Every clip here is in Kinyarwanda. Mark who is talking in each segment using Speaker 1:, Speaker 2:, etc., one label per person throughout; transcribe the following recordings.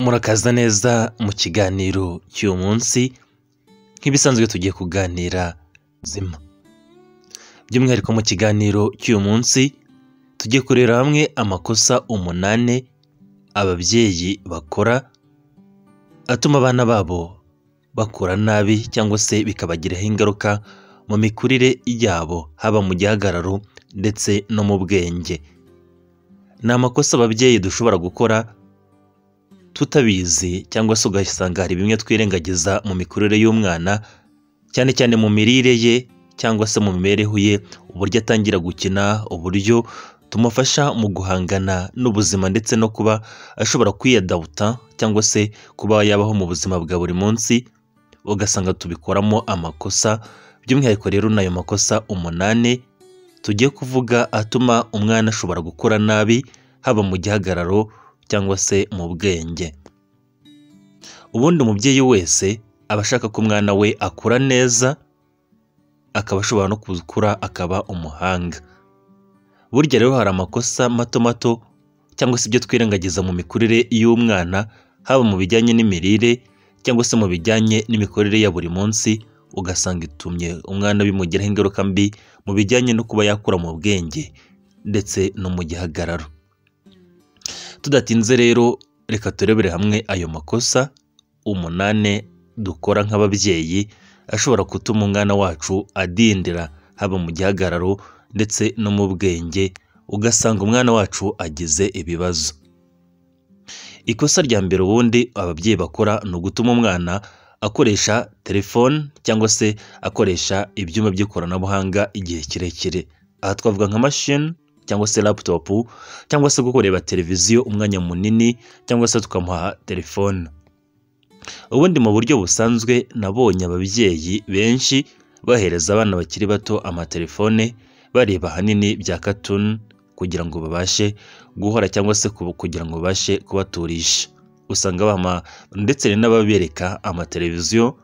Speaker 1: Murakaza neza mu kiganiro cy'uyu munsi, nk'ibisanzwe tugiye kuganira ubuzima. By'umwihariko mu kiganiro cy'uyu munsi tugiye kureba hamwe amakosa 8 ababyeyi bakora atuma abana babo bakura nabi cyangwa se bikabagiraho ingaruka mu mikurire yabo, haba mu gihagararo ndetse no mu bwenge. Ni amakosa ababyeyi dushobora gukora tutabizi, cyangwa se ugasanga hari bimwe twirengagiza mu mikurire y'umwana, cyane cyane mu mirire ye cyangwa se mu mibereho ye, uburyo atangira gukina, uburyo tumufasha mu guhangana n'ubuzima ndetse no kuba ashobora kwiyadabuta cyangwa se kuba yabaho mu buzima bwa buri munsi, ugasanga tubikoramo amakosa. By'umwihariko rero n'ayo makosa 8 tugiye kuvuga atuma umwana ashobora gukura nabi, haba mu gihagararo cyangwa se mu bwenge. Ubundi umubyeyi wese aba ashaka ko umwana we akura neza, akaba ashobora no gukura akaba umuhanga. Burya rero hari amakosa mato mato cyangwa se ibyo twirengagiza mu mikurire y'umwana, haba mu bijyanye n'imirire cyangwa se mu bijyanye n'imikorere ya buri munsi, ugasanga itumye umwana bimugiraho ingaruka mbi mu bijyanye no kuba yakura mu bwenge ndetse no mu gihagararo. Tudatinze rero, reka turebere hamwe ayo makosa 8 dukora nk'ababyeyi ashobora gutuma umwana wacu adindira, haba mu gihagararo ndetse no mu bwenge, ugasanga umwana wacu agize ibibazo. Ikosa rya mbere ubundi ababyeyi bakora ni ugutuma umwana akoresha telefone cyangwa se akoresha ibyuma by'ikoranabuhanga igihe kirekire. Aha twavuga nka machine cyangwa se laptop, cyangwa se kureba televiziyo umwanya munini, cyangwa se tukamuha telefone. Ubundi mu buryo busanzwe nabonye ababyeyi benshi bahereza abana bakiri bato amatelefone, bareba hanini bya cartoon kugira ngo babashe guhora cyangwa se kugira ngo babashe kubaturisha. Usanga bama ndetse n'ababereka amateleviziyo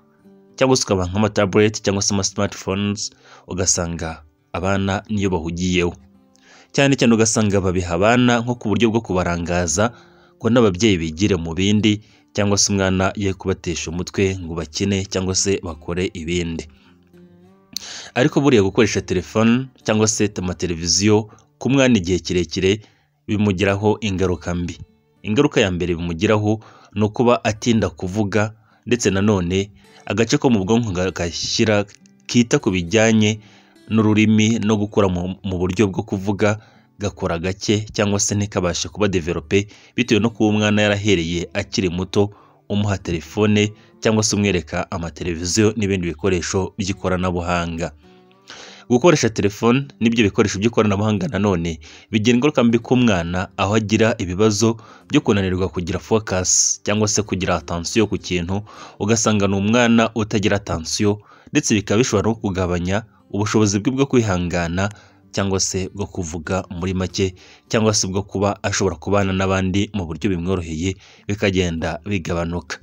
Speaker 1: cyangwa se ukabaha nk'amatablet cyangwa se smartphones, ugasanga abana niyo bahugiyeho. Cyane cyane ugasanga babiha abana nko ku buryo bwo kubarangaza ngo n'ababyeyi bigire mu bindi, cyangwa se umwana ye kubatesha umutwe ngo bakine cyangwa se bakore ibindi. Ariko buriya gukoresha telefone cyangwa se amateleviziyo ku mwana igihe kirekire bimugiraho ingaruka mbi. Ingaruka ya mbere bimugiraho ni ukuba atinda kuvuga, ndetse nanone agace ko mu bwonko gashyira kita ku bijyanye n'ururimi no gukura mu buryo bwo kuvuga gakora gake, cyangwa se ntikabashe kuba develope, bitewe no kuba umwana yarahereye akiri muto umuha telefone cyangwa se umwereka amateleviziyo n'ibindi bikoresho by'ikoranabuhanga. Gukoresha telefone n'ibyo bikoresho by'ikoranabuhanga nanone bigira ingaruka mbi ku mwana, aho agira ibibazo byo kunanirwa kugira focus cyangwa se kugira attention ku kintu, ugasanga ni umwana utagira attention, ndetse bikaba bishobora no kugabanya ubushobozi bwe bwo kwihangana cyangwa se bwo kuvuga muri make, cyangwa se bwo kuba ashobora kubana n'abandi mu buryo bimworoheye bikagenda bigabanuka.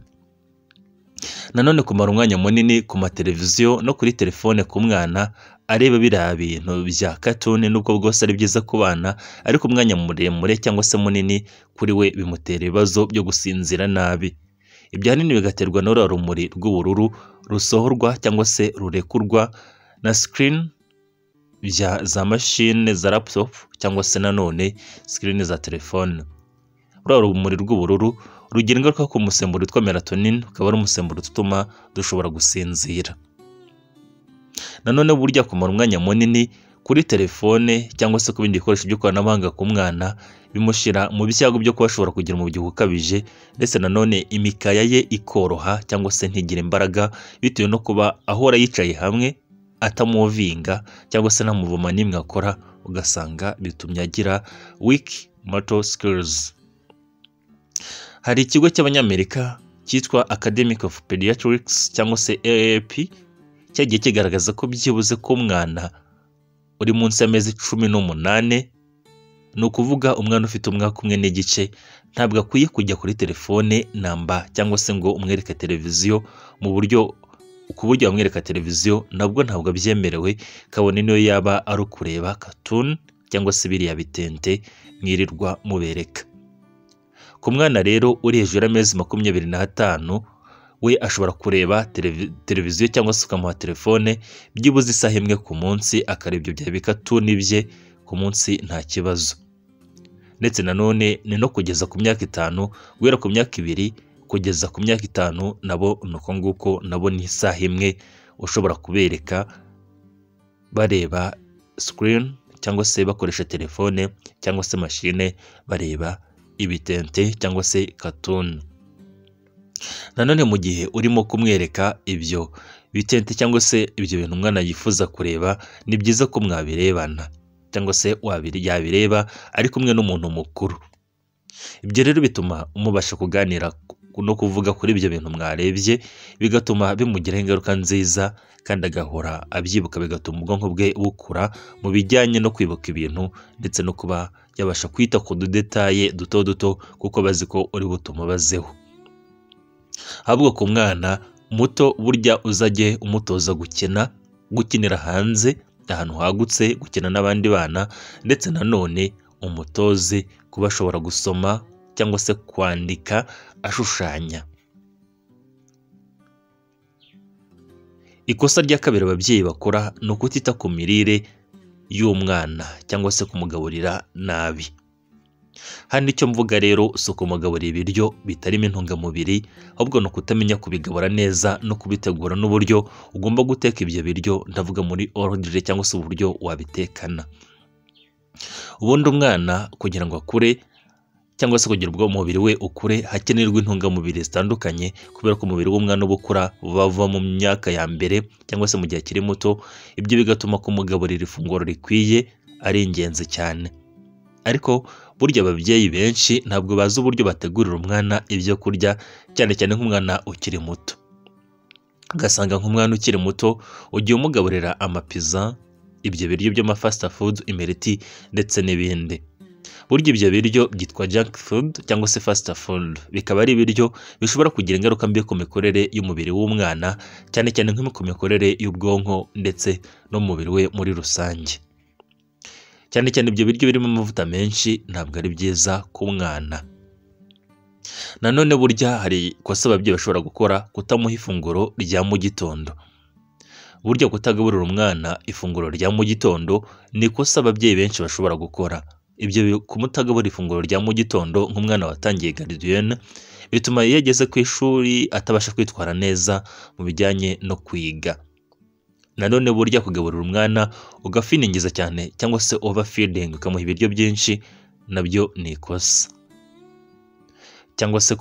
Speaker 1: Nanone kumara umwanya munini ku mateleviziyo no kuri telefone ku mwana areba biriya bintu bya cartoon, nubwo bwose ari byiza ku bana, ariko umwanya muremure cyangwa se munini kuri we bimutera ibibazo byo gusinzira nabi. Ibyo ahanini bigaterwa n'uru rumuri rw'ubururu rusohorwa cyangwa se rurekurwa na screen za machine, za laptop, cyangwa se nanone screen za telefone. Uru rumuri rw'ubururu rugira ingaruka ku musemburo witwa melatonin, ukaba ari umusemburo utuma dushobora gusinzira. Nanone burya kumara umwanya munini kuri telefone cyangwa se ku bindi bikoresho by'ikoranabuhanga ku mwana bimushyira mu byago byo kuba ashobora kugira umubyibuho ukabije, ndetse nanone imikaya ye ikoroha cyangwa se ntigire imbaraga, bitewe no kuba ahora yicaye hamwe atamuvinga cyangwa se nta muvoma n'imwe akora, ugasanga bitumye agira weak motor skills. Hari ikigo cy'Abanyamerika cyitwa Academic of Pediatrics cyangwa se AAP cyagiye kigaragaza ko byibuze ko umwana uri munsi y'amezi 18, ni ukuvuga umwana ufite umwaka umwe n'igice, ntabwo akwiye kujya kuri telefone namba, cyangwa se ngo umwereke televiziyo mu buryo ku buryo wamwereka televiziyo nabwo ntabwo byemerewe, kabone niyo yaba ari ukureba cartoon cyangwa se biriya bitente mwirirwa mubereka. Ku mwana rero uri hejuru y'amezi 25 we ashobora kureba televiziyo cyangwa se ukamuha telefone byibuze isaha imwe ku munsi, akareba ibyo bya bikatuni bye ku munsi nta kibazo. Ndetse nanone ni no kugeza ku myaka 5, guhera ku myaka 2 kugeza ku myaka 5 nabo nuko nguko, nabo ni isaha imwe ushobora kubereka bareba screen cyangwa se bakoresha telefone cyangwa se machine bareba ibitente cyangwa se cartoon. Nanone mu gihe urimo kumwereka ibyo bitente cyangwa se ibyo bintu umwana yifuza kureba, ni byiza ko mwabirebana cyangwa se yabireba ari kumwe n'umuntu mukuru. Ibyo rero bituma umubasha kuganira no kuvuga kuri ibyo bintu mwarebye, bigatuma bimugiraho ingaruka nziza kandi agahora abyibuka, bigatuma ubwonko bwe bukura mu bijyanye no kwibuka ibintu ndetse no kuba yabasha kwita ku dudetaye duto duto kuko bazi ko uri butuma bazeho. Ahubwo ku mwana muto burya uzajye umutoza gukinira hanze ahantu hagutse, gukina n'abandi bana, ndetse nanone umutoze kuba ashobora gusoma cyangwa se kwandika ashushanya. Ikosa rya kabiri ababyeyi bakora ni ukutita ku mirire y'umwana cyangwa se kumugaburira nabi. Hano icyo mvuga rero si ukumugaburira ibiryo bitarimo intungamubiri, ahubwo ni ukutamenya kubigabura neza no kubitegura n'uburyo ugomba guteka ibyo biryo, ndavuga muri ordre cyangwa se uburyo wabitekana. Ubundi umwana kugira ngo akure cyangwa se kugira ubwo umubiri we ukure hakenerwa intungamubiri zitandukanye, kubera ko umubiri w'umwana uba ukura bava mu myaka ya mbere cyangwa se mu gihe akiri muto. Ibyo bigatuma kumugaburira ifunguro rikwiye ari ingenzi cyane. Ariko burya ababyeyi benshi ntabwo bazi uburyo bategurira umwana ibyo kurya, cyane cyane nk'umwana ukiri muto. Ugasanga nk'umwana ukiri muto ugiye umugaburira amapiza, ibyo biryo by'ama fast food, imireti ndetse n'ibindi. Burya ibyo biryo byitwa junk food cyangwa se fast food, bikaba ari ibiryo bishobora kugira ingaruka mbi ku mikorere y'umubiri w'umwana, cyane cyane nko ku mikorere y'ubwonko ndetse no mu mubiri we muri rusange. Cyane cyane ibyo biryo birimo amavuta menshi ntabwo ari byiza ku mwana. Nanone burya hari ikosa ababyeyi bashobora gukora, kutamuha ifunguro rya mu gitondo. Burya kutagaburira umwana ifunguro rya mu gitondo ni ikosa ababyeyi benshi bashobora gukora. Ibyo kumutagaburira ifunguro rya mu gitondo nk'umwana watangiye gardienne bituma iyo ageze ku ishuri atabasha kwitwara neza mu bijyanye no kwiga. Nanone burya kugaburira umwana ugafiningiza cyane cyangwa se overfeeding, ukamuha ibiryo byinshi, nabyo ni ikosa. Cyangwa se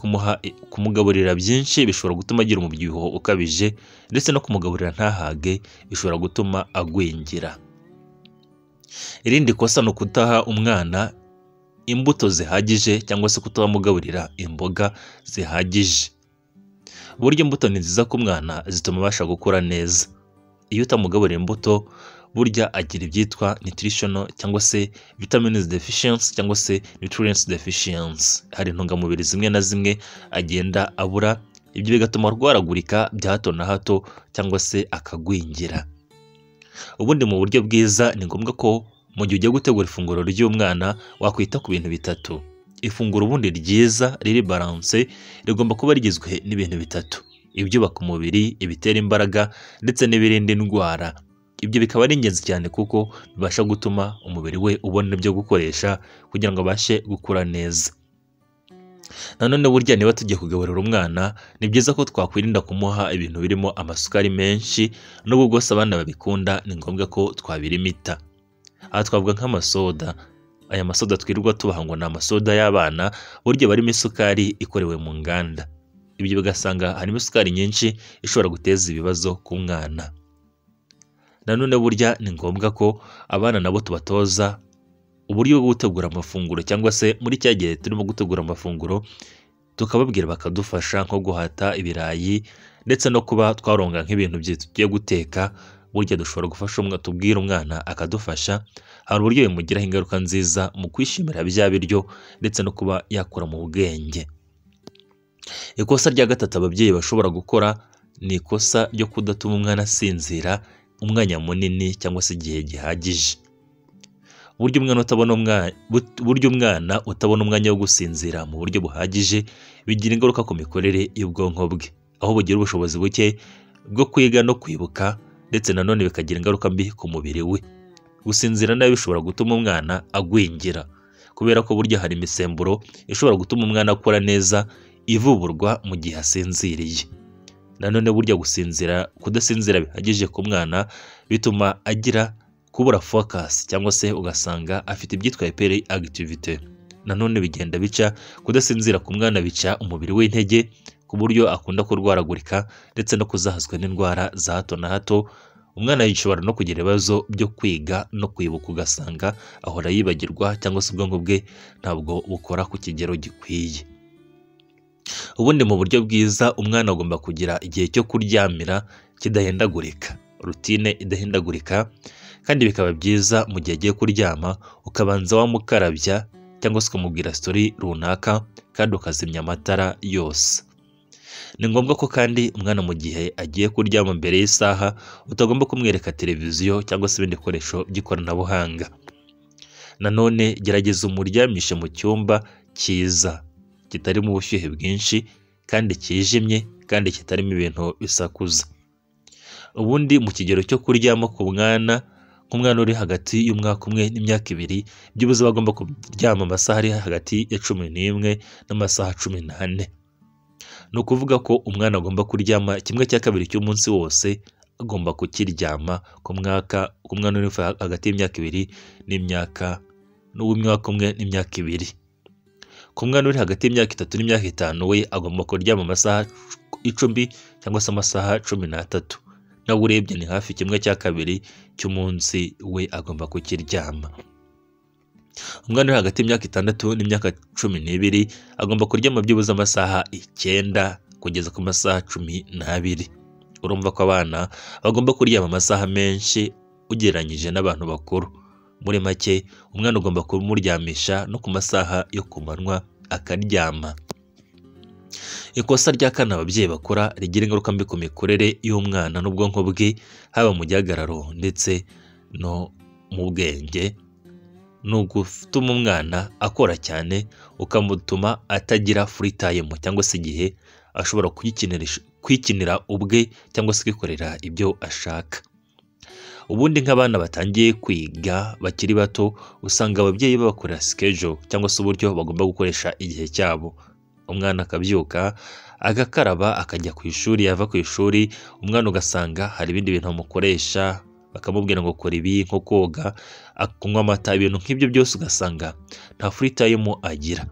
Speaker 1: kumugaburira byinshi bishobora gutuma agira umubyibuho ukabije, ndetse no kumugaburira ntahage bishobora gutuma agwingira. Irindi kosa ni ukutaha umwana imbuto zihagije cyangwa se kutamugaburira imboga zihagije. Burya imbuto ni nziza ku mwana, zituma abasha gukura neza. Iyo utamugaburira imbuto burya agira ibyitwa nutritional cyangwa se vitamins deficiency cyangwa se nutrients deficiency. Hari intungamubiri zimwe na zimwe agenda abura, ibyo bigatuma arwaragurika bya hato na hato cyangwa se akagwingira. Ubundi mu buryo bwiza ni ngombwa ko mu gihe ugiye gutegura ifunguro ry'umwana wakwita ku bintu bitatu. Ifunguro ubundi ryiza riri balance rigomba kuba rigizwe n'ibintu bitatu: ibyubaka umubiri, ibitera imbaraga ndetse n'ibirinda indwara. Ibyo bikaba ari ingenzi cyane kuko bibasha gutuma umubiri we ubona ibyo gukoresha kugira ngo abashe gukura neza. Nanone burya niba tugiye kugaburira umwana, ni byiza ko twakwirinda kumuha ibintu birimo amasukari menshi, n'ubwo bwose abana babikunda ni ngombwa ko twabirimita. Aha twavuga nk'amasoda. Aya masoda twirirwa tubaha ngo ni amasoda y'abana, burya barimo isukari ikorewe mu nganda. Ibyo bigasanga harimo isukari nyinshi ishobora guteza ibibazo ku mwana. Nanone burya ni ngombwa ko abana nabo tubatoza uburyo bwo gutegura amafunguro, cyangwa se muri cya gihe turimo gutegura amafunguro tukababwira bakadufasha nko guhata ibirayi ndetse no kuba twaronga nk'ibintu tugiye guteka. Burya dushobora gufasha tubwira umwana akadufasha, hari uburyo bimugiraho ingaruka nziza mu kwishimira bya biryo ndetse no kuba yakura mu bwenge. Ikosa rya gatatu ababyeyi bashobora gukora ni ikosa ryo kudatuma umwana asinzira umwanya munini cyangwa se igihe gihagije. burya umwana utabona umwanya wo gusinzira mu buryo buhagije bigira ingaruka ku mikorere y'ubwonko bwe, aho bugira ubushobozi buke bwo kwiga no kwibuka, ndetse nanone bikagira ingaruka mbi ku mubiri we. Gusinzira nabi bishobora gutuma umwana agwingira, kubera ko burya hari imisemburo ishobora gutuma umwana akura neza ivuburwa mu gihe asinziriye. Nanone burya kudasinzira bihagije ku mwana bituma agira kubura focus, cyangwa se ugasanga afite ibyitwa hyperactivity. Nanone bigenda bica kudasinzira ku mwana bica umubiri w'intege, ku buryo akunda kurwaragurika ndetse no kuzahazwa n'indwara za hato na hato. Umwana yishobora no kugira ibibazo byo kwiga no kwibuka, ugasanga ahora yibagirwa, cyangwa se ubwonko bwe ntabwo bukora ku kigero gikwiye. Ubundi mu buryo bwiza umwana agomba kugira igihe cyo kuryamira kidahindagurika, rutine idahindagurika, kandi bikaba byiza mu gihe agiye kuryama ukabanza wamukarabya, cyangwa se ukamubwira story runaka, kandi ukazimya amatara yose. Ni ngombwa ko kandi umwana mu gihe agiye kuryama mbere y'isaha utagomba kumwereka televiziyo cyangwa se ibindi bikoresho by'ikoranabuhanga. Nanone gerageza umuryamishe mu cyumba cyiza kitarimo ubushyuhe bwinshi kandi kijimye, kandi kitarimo ibintu bisakuza. Ubundi mu kigero cyo kuryama ku mwana, nk'umwana uri hagati y'umwaka umwe n'imyaka 2, byibuze bagomba kuryama amasaha ari hagati ya 11 n'amasaha 14. Ni ukuvuga ko umwana agomba kuryama 1/2 cy'umunsi wose, agomba kukiryama ku mwana uri hagati y'imyaka 2 n'umwaka umwe n'imyaka 2. Ku mwana uri hagati y'imyaka 3 n'imyaka 5 we agomba kuryama amasaha 10 cyangwa se amasaha 13. Nawe urebye ni hafi 1/2 cy'umunsi we agomba kukiryama. Umwana uri hagati y'imyaka 6 n'imyaka 12 agomba kuryama byibuze amasaha 9 kugeza ku masaha 12. Urumva ko abana bagomba kuryama amasaha menshi ugereranyije n'abantu bakuru. Muri make umwana ugomba kumuryamisha no ku masaha yo ku manywa akaryama. Ikosa rya kane ababyeyi bakora rigira ingaruka mbi ku mikorere y'umwana n'ubwonko bwe, haba mu gihagararo ndetse no mu bwenge, ni ugutuma umwana akora cyane ukamutuma atagira free time, cyangwa se igihe ashobora kwikinira ubwe cyangwa se kwikorera ibyo ashaka. Ubundi nk'abana batangiye kwiga bakiri bato usanga ababyeyi babakorera schedule, cyangwa se uburyo bagomba gukoresha igihe cyabo. Umwana akabyuka agakaraba akajya ku ishuri, yava ku ishuri umwana ugasanga hari ibindi bintu bamukoresha, bakamubwira ngo kora ibi, nko koga, kunywa amata, ibintu nk'ibyo byose ugasanga nta free time agira.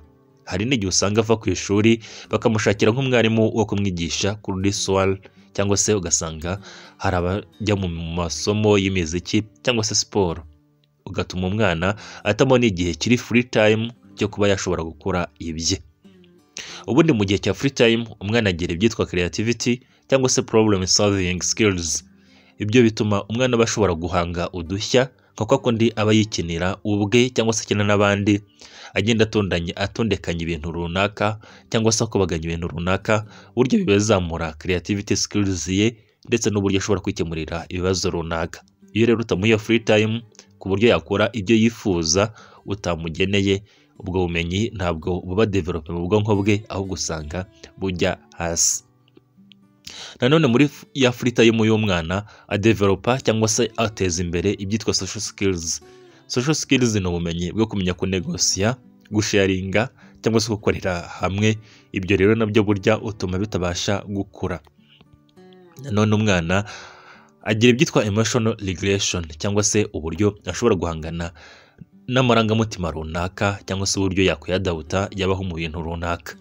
Speaker 1: Hari n'igihe usanga ava ku ishuri bakamushakira nk'umwarimu wo kumwigisha kuri soir, cyangwa se ugasanga hari abajya mu masomo y'imiziki cyangwa se siporo, ugatuma umwana atabona igihe kiri free time cyo kuba yashobora gukora ibye. Ubundi mu gihe cya free time umwana agira ibyitwa creativity cyangwa se problem solving skills. Ibyo bituma umwana aba ashobora guhanga udushya, kuko akundi aba yikinira ubwe cyangwa se akina n'abandi, agenda atondekanya ibintu runaka cyangwa se akubaganya ibintu runaka, buryo bibazamura creativity skills ye ndetse n'uburyo ashobora kwikemurira ibibazo runaka. Iyo rero utamuha free time ku buryo yakora ibyo yifuza utamugeneye, ubwo bumenyi ntabwo buba develop mu bwonko bwe, ahubwo usanga bujya hasi. Nanone muri ya free time y'umwana adevelopa cyangwa se ateza imbere ibyitwa social skills. Social skills ni ubumenyi bwo kumenya kunegosiya, gusharinga cyangwa se gukorera hamwe. Ibyo rero nabyo burya utuma bitabasha gukura. Nanone umwana agira ibyitwa emotional regulation, cyangwa se uburyo ashobora guhangana n'amarangamutima runaka, cyangwa se uburyo yakwiyadabuta yabaho mu bintu runaka.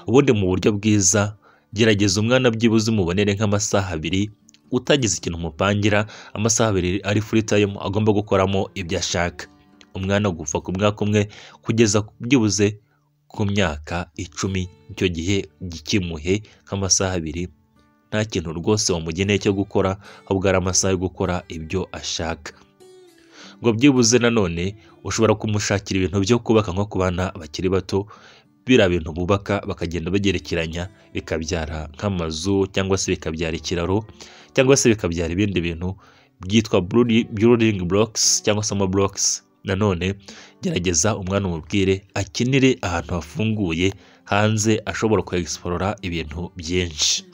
Speaker 1: Ubundi mu buryo bwiza gerageza umwana byibuze umubonere nk'amasaha 2 utagize ikintu umupangira, amasaha 2 ari free time agomba gukoramo ibyo ashaka. Umwana gufa ku mwaka umwe kugeza byibuze ku myaka 10, icyo gihe gikimuhe nk'amasaha 2 nta kintu rwose wamugeneye cyo gukora, ahubwo ari amasaha yo gukora ibyo ashaka. Ngo byibuze nanone ushobora kumushakira ibintu byo kubaka nko ku bana bakiri bato, biriya bintu bubaka bakagenda bagerekeranya bikabyara nk'amazu, cyangwa se bikabyara ikiraro, cyangwa se bikabyara ibindi bintu byitwa building blocks cyangwa se blocks. Nanone gerageza umwana umubwire akinire ahantu hafunguye hanze ashobora kwexplora ibintu byinshi.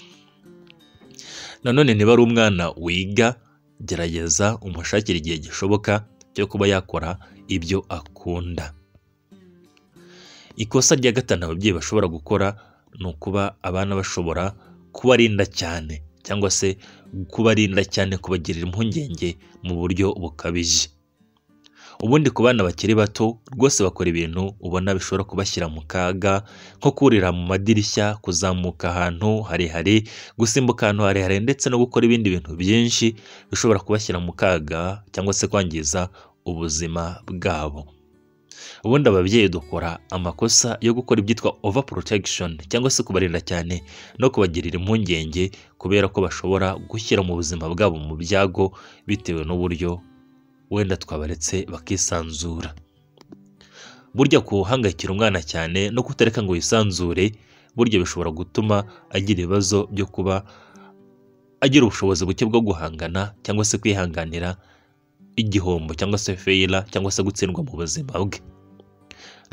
Speaker 1: Nanone niba ari umwana wiga, gerageza umushakire igihe gishoboka cyo kuba yakora ibyo akunda. Ikosa rya gatanu ababyeyi bashobora gukora ni ukuba abana bashobora kubarinda cyane cyangwa se kubarinda cyane, kubagirira impungenge mu buryo bukabije. Ubundi ku bana bakiri bato rwose bakora ibintu ubona bishobora kubashyira mu kaga, nko kurira mu madirishya, kuzamuka ahantu harehare, gusimbuka ahantu harehare ndetse no gukora ibindi bintu byinshi bishobora kubashyira mu kaga cyangwa se kwangiza ubuzima bwabo. Ubundi ababyeyi dukora amakosa yo gukora ibyitwa overprotection cyangwa se kubarinda cyane no kubagirira impungenge, kubera ko bashobora gushyira mu buzima bwabo mu byago bitewe n'uburyo wenda twabaretse bakisanzura. Burya kuhangayikira umwana cyane no kutareka ngo yisanzure, burya bishobora gutuma agira ibibazo byo kuba agira ubushobozi buke bwo guhangana cyangwa se kwihanganira igihombo cyangwa se failure cyangwa se gutsindwa mu buzima bwe.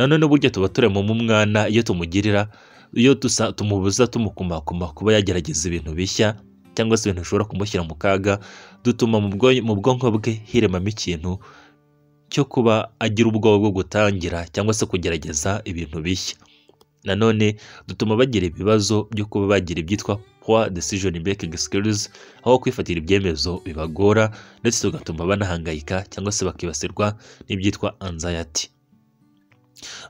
Speaker 1: Nanone burya tuba turema mu mwana iyo tumubuza tumukumakuma kuba yagerageza ibintu bishya cyangwa se ibintu bishobora kumushyira mu kaga, dutuma mu bwonko bwe hiremamo ikintu cyo kuba agira ubwoba bwo gutangira cyangwa se kugerageza ibintu bishya. Nanone dutuma bagira ibibazo byo kuba bagira ibyitwa poor decision making skills, aho kwifatira ibyemezo bibagora ndetse tugatuma banahangayika cyangwa se bakibasirwa n'ibyitwa anxiety.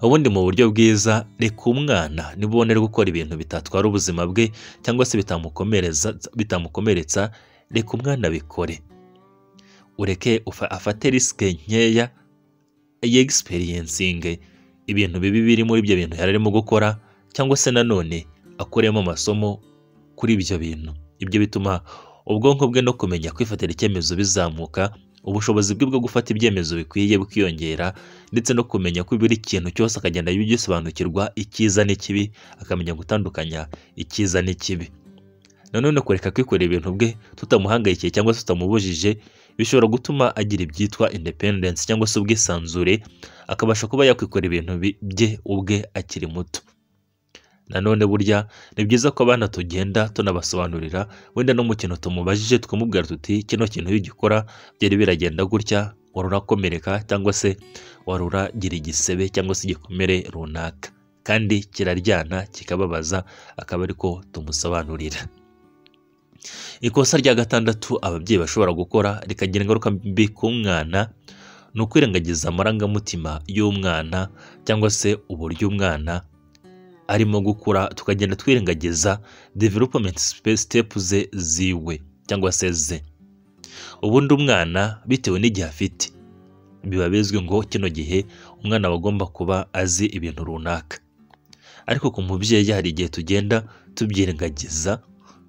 Speaker 1: Ubundi mu buryo bwiza, reka umwana nibonera gukora ibintu bitatwara ubuzima bwe cyangwa se bitamukomeretsa, reka umwana bikore. Ureke afate risike nkeya, experiencing ibintu bibi biri muri ibyo bintu yararimo gukora, cyangwa se nanone akoremo amasomo kuri ibyo bintu. Ibyo bituma ubwonko bwe no kumenya kwifatira icyemezo bizamuka, ubushobozi bwe bwo gufata ibyemezo bikwiye bukiyongera, ndetse no kumenya ko buri kintu cyose akagenda yisobanukirwa icyiza n'ikibi, akamenya gutandukanya icyiza n'ikibi. Nanone kureka kwikorera ibintu bwe tutamuhangayikiye cyangwa se tutamubujije, bishobora gutuma agira ibyitwa independence cyangwa se ubwisanzure, akabasha kuba yakwikorera ibintu bye ubwe akiri muto. Nanone burya ni byiza ko abana tugenda tunabasobanurira, wenda no mu kintu tumubajije tukamubwira tuti kino kintu iyo ugikora byari biragenda gutya, wari urakomereka cyangwa se wari uragira igisebe cyangwa se igikomere runaka, kandi kiraryana kikababaza, akaba ariko tumusobanurira. Ikosa rya gatandatu ababyeyi bashobora gukora rikagira ingaruka mbi ku mwana, ni ukwirengagiza amarangamutima y'umwana cyangwa se uburyo umwana arimo gukura, tukagenda twirengagiza development steps ziwe cyangwa se ze. Ubundi umwana bitewe n'igihe afite, biba bizwi ngo kino gihe umwana aba agomba kuba azi ibintu runaka, ariko ku mubyeyi hari igihe tugenda tubyirengagiza,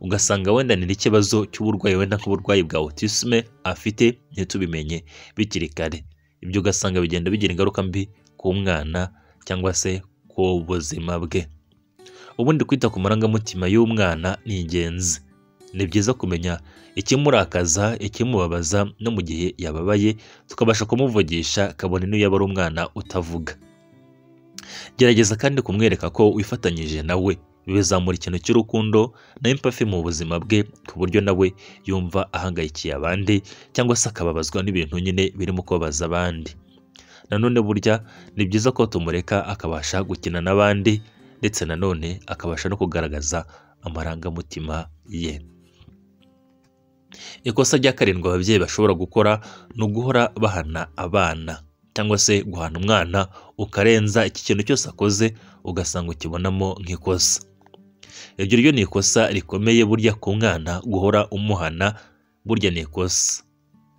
Speaker 1: ugasanga wenda ni ikibazo cy'uburwayi, wenda nk'uburwayi bwa autisme afite ntitubimenye bikiri kare. Ibyo ugasanga bigenda bigira ingaruka mbi ku mwana cyangwa se ku buzima bwe. Ubundi kwita ku marangamutima y'umwana ni ingenzi. Ni byiza kumenya ikimurakaza, ikimubabaza, no mu gihe yababaye tukabasha kumuvugisha, kabone n'iyo yaba ari umwana utavuga. Gerageza kandi kumwereka ko wifatanyije nawe, bizamura ikintu cy'urukundo na empathy mu buzima bwe, ku buryo nawe yumva ahangayikiye abandi cyangwa se akababazwa n'ibintu nyine birimo kubabaza abandi. Nanone burya ni byiza ko tumureka akabasha gukina n'abandi, ndetse nanone akabasha no kugaragaza amarangamutima ye. Ikosa rya karindwi ababyeyi bashobora gukora ni uguhora bahana abana cyangwa se guhana umwana ukarenza iki kintu cyose akoze ugasanga ukibonamo nk'ikosa. Iryo ryo ni ikosa rikomeye burya ku mwana, guhora umuhana burya ni ikosa,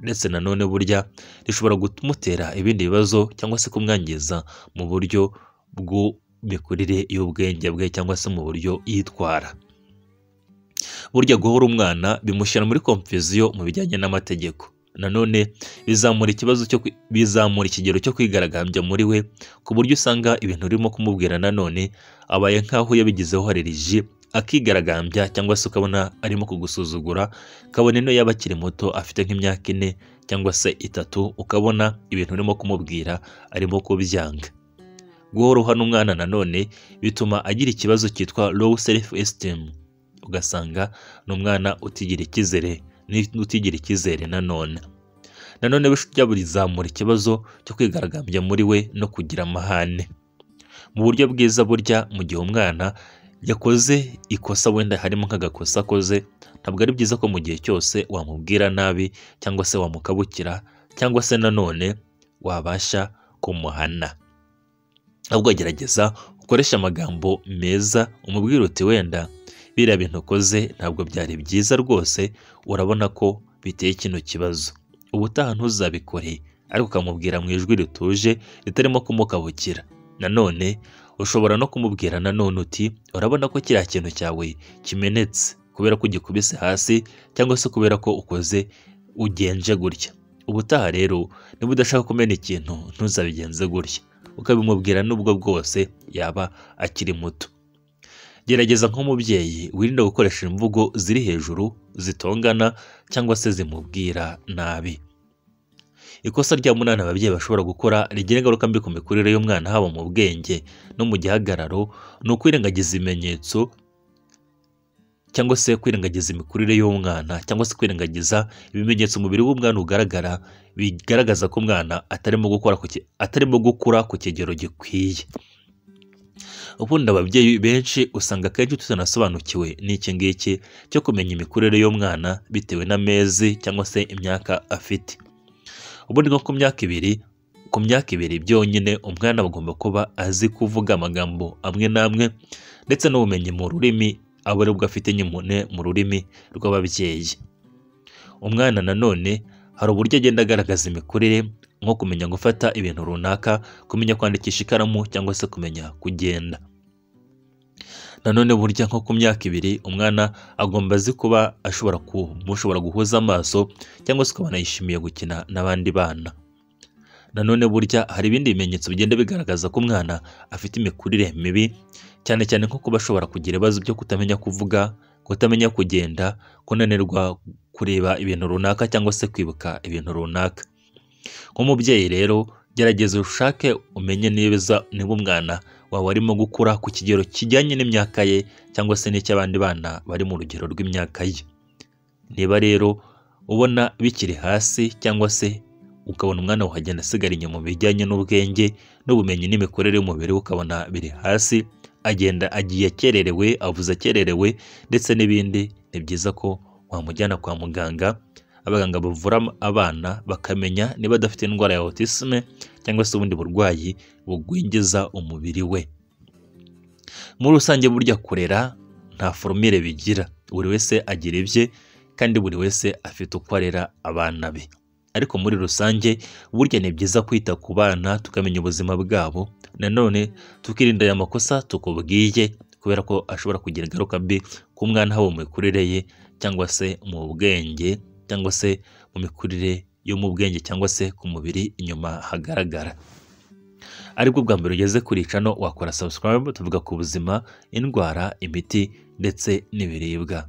Speaker 1: ndetse nanone burya rishobora kumutera ibindi bibazo cyangwa se kumwangiza mu buryo bw'imikurire y'ubwenge bwe cyangwa se mu buryo yitwara. Burya guhora umwana bimushyira muri confusion mu bijyanye n'amategeko. Nanone bizamura ikigero cyo kwigaragambya muri we, ku buryo usanga ibintu urimo kumubwira nanone abaye nk'aho yabigizeho hareriji, akigaragambya cyangwa se ukabona arimo kugusuzugura, kabone no yaba akiri muto afite nk'imyaka 4 cyangwa se 3, ukabona ibintu urimo kumubwira arimo kubyanga. Guhoroha n'umwana nanone bituma agira ikibazo cyitwa low self esteem, ugasanga n'umwana utigira icyizere nanone bijya burizamura ikibazo cyo kwigaragambya muri we no kugira amahane. Mu buryo bwiza burya mu gihe umwana yakoze ikosa, wenda harimo nk'agakosa akoze, ntabwo ari byiza ko mu gihe cyose wamubwira nabi cyangwa se wamukabukira cyangwa se nanone wabasha kumuhana. Ahubwo gerageza ukoresha amagambo meza, umubwira uti wenda biriya bintu ukoze ntabwo byari byiza rwose, urabona ko biteye kino kibazo, ubutaha ntuzabikore, ariko ukamubwira mu ijwi rituje ritarimo kumukabukira. Nanone ushobora no kumubwira nanone uti urabona ko kiriya kintu cyawe kimenetse kubera ko ugikubise hasi cyangwa se kubera ko ukoze ugenje gutya. Ubutaha rero niba udashaka kumena ikintu ntuzabigenze gutya, ukabimubwira n'ubwo bwose yaba akiri muto. Gerageza nk'umubyeyi wirinde gukoresha imvugo ziri hejuru, zitongana cyangwa se zimubwira nabi. Ikosa rya 8 ababyeyi bashobora gukora rigira ingaruka mbi ku mikurire y'umwana, haba mu bwenge no mu gihagararo, ni ukwirengagiza ibimenyetso cyangwa se kwirengagiza imikurire y'umwana, cyangwa se kwirengagiza ibimenyetso umubiri w'umwana ugaragara bigaragaza ko umwana atarimo gukura ku kigero gikwiye. Ubundi ababyeyi benshi usanga akenshi tutanasobanukiwe n'iki ngiki cyo kumenya imikurire y'umwana bitewe n'amezi cyangwa se imyaka afite. Ubundi nko ku myaka ibiri byonyine umwana agomba kuba azi kuvuga amagambo amwe n'amwe ndetse n'ubumenyi mu rurimi aba aribwo afite nyine mu rurimi rw'ababyeyi. Umwana nanone hari uburyo agenda agaragaza imikurire, nko kumenya gufata ibintu runaka, kumenya kwandikisha ikaramu cyangwa se kumenya kugenda. Nanone burya nko ku myaka 2 umwana agomba azi kuba mushobora guhuza amaso cyangwa se ukabona yishimiye gukina n'abandi bana. Nanone burya hari ibindi bimenyetso bigenda bigaragaza ko umwana afite imikurire mibi, cyane cyane nko kuba ashobora kugira ibibazo byo kutamenya kuvuga, kutamenya kugenda, kunanirwa kureba ibintu runaka cyangwa se kwibuka ibintu runaka. Nk'umubyeyi rero gerageza ushake umenye niba umwana wawe arimo gukura ku kigero kijyanye n'imyaka ye cyangwa se n'icy'abandi bana bari mu rugero rw'imyaka ye. Niba rero ubona bikiri hasi cyangwa se ukabona umwana wawe agenda asigara inyuma mu bijyanye n'ubwenge n'ubumenyi n'imikorere y'umubiri, ukabona biri hasi, agiye akererewe, avuze akererewe ndetse n'ibindi, ni byiza ko wamujyana kwa muganga. Abaganga bavura abana bakamenya niba adafite indwara ya autisme cyangwa se ubundi burwayi bugwingiza umubiri we. Muri rusange burya kurera nta formule bigira, buri wese agira ibye kandi buri wese afite uko arera abana be. Ariko muri rusange burya ni byiza kwita ku bana, tukamenya ubuzima bwabo, nanone tukirinda aya makosa tukubwiye, kubera ko ashobora kugira ingaruka mbi ku mwana, haba mu mikurire ye cyangwa se mu bwenge cyangwa se mu mikurire yo mu bwenge cyangwa se ku mubiri inyuma hagaragara. Aribwo bwa mbere ugeze kuri channel wakora subscribe, tuvuga ku buzima, indwara, imiti ndetse n'ibiribwa.